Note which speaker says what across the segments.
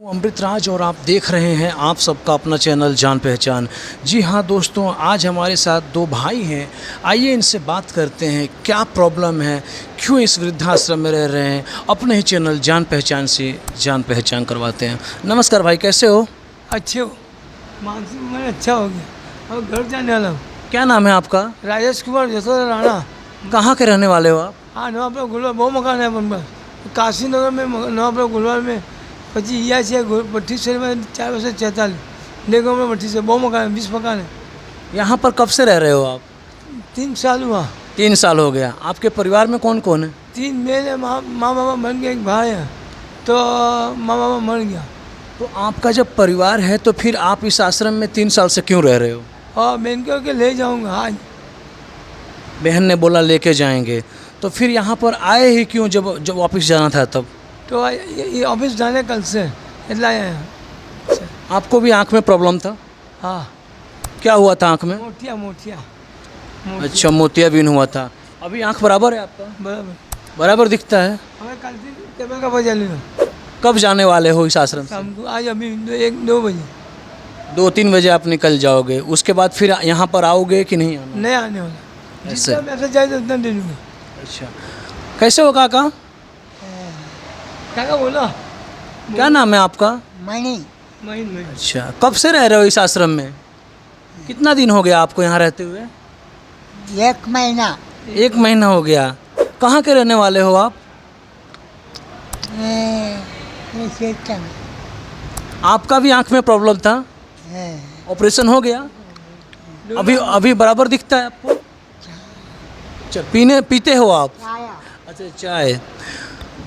Speaker 1: अमृत राज और आप देख रहे हैं आप सबका अपना चैनल जान पहचान। जी हाँ दोस्तों, आज हमारे साथ दो भाई हैं। आइए इनसे बात करते हैं क्या प्रॉब्लम है, क्यों इस वृद्धाश्रम में रह रहे हैं। अपने ही चैनल जान पहचान से जान पहचान करवाते हैं। नमस्कार भाई, कैसे हो?
Speaker 2: अच्छे हो, मानसिक मन अच्छा हो गया और घर जाने वाला हूँ।
Speaker 1: क्या नाम है आपका?
Speaker 2: राजेश कुमार जसोदा राणा।
Speaker 1: कहाँ के रहने वाले हो आप?
Speaker 2: हाँ, नवाबरा गुलवार बहुत मकान है अपन पर। काशी नगर में नवाबरा गुलवार में 25 से 32 में 4 वर्ष 46 लेकर में 32 से बहुत मकान है, 20 मकान है।
Speaker 1: यहाँ पर कब से रह रहे हो आप?
Speaker 2: 3 साल हुआ।
Speaker 1: 3 साल हो गया। आपके परिवार में कौन कौन है?
Speaker 2: 3 मेरे माँ बाबा मर गया, एक भाई है तो माँ बाबा मर गया।
Speaker 1: तो आपका जब परिवार है तो फिर आप इस आश्रम में 3 साल से क्यों रह रहे हो?
Speaker 2: और मैं इनको के ले जाऊँगा आज।
Speaker 1: बहन ने बोला लेके जाएंगे, तो फिर यहाँ पर आए ही क्यों जब वापस जाना था तब?
Speaker 2: तो ये ऑफिस जाने कल से इतना आया है।
Speaker 1: आपको भी आँख में प्रॉब्लम था?
Speaker 2: हाँ,
Speaker 1: क्या हुआ था आँख में?
Speaker 2: मोतिया
Speaker 1: अच्छा, मोतियाबिंद हुआ था। अभी आँख बराबर है आपका?
Speaker 2: बराबर।
Speaker 1: बराबर दिखता है।
Speaker 2: हमें कल से टेबल का बजा लेना।
Speaker 1: कब जाने वाले हो इस आश्रम से?
Speaker 2: शाम को आज अभी 1-2 बजे
Speaker 1: 2-3 बजे आप निकल जाओगे, उसके बाद फिर यहाँ पर आओगे कि नहीं आना?
Speaker 2: नहीं आने वाला।
Speaker 1: ऐसे?
Speaker 2: जितना पैसा चाहिए उतना दे दूँगा।
Speaker 1: अच्छा, कैसे हो काका?
Speaker 2: क्या बोला?
Speaker 1: क्या नाम है आपका?
Speaker 2: महीन।
Speaker 1: अच्छा, कब से रह रहे हो इस आश्रम में? कितना दिन हो गया आपको यहाँ रहते हुए?
Speaker 3: 1 महीना।
Speaker 1: 1 महीना हो गया। कहाँ के रहने वाले हो आप? आपका भी आँख में प्रॉब्लम था? ऑपरेशन हो गया? अभी बराबर दिखता है आपको? अच्छा, पीते हो आप? अच्छा, चाय।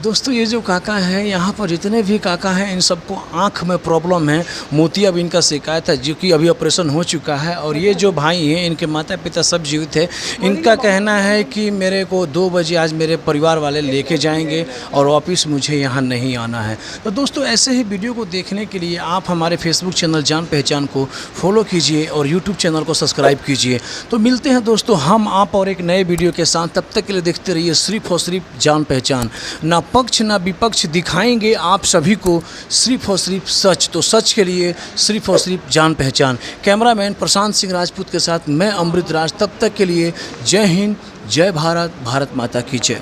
Speaker 1: दोस्तों, ये जो काका हैं, यहाँ पर जितने भी काका हैं इन सबको आँख में प्रॉब्लम है। मोतियाबिंद का शिकायत है, जो कि अभी ऑपरेशन हो चुका है। और ये जो भाई हैं, इनके माता पिता सब जीवित है। इनका कहना है कि मेरे को 2 बजे आज मेरे परिवार वाले लेके जाएंगे और वापस मुझे यहाँ नहीं आना है। तो दोस्तों, ऐसे ही वीडियो को देखने के लिए आप हमारे फेसबुक चैनल जान पहचान को फॉलो कीजिए और यूट्यूब चैनल को सब्सक्राइब कीजिए। तो मिलते हैं दोस्तों हम आप और एक नए वीडियो के साथ। तब तक के लिए देखते रहिए सिर्फ और सिर्फ जान पहचान। ना पक्ष ना विपक्ष, दिखाएंगे आप सभी को सिर्फ और सिर्फ सच। तो सच के लिए सिर्फ और सिर्फ जान पहचान। कैमरामैन प्रशांत सिंह राजपूत के साथ मैं अमृत राज। तब तक के लिए जय हिंद, जय भारत, भारत माता की जय।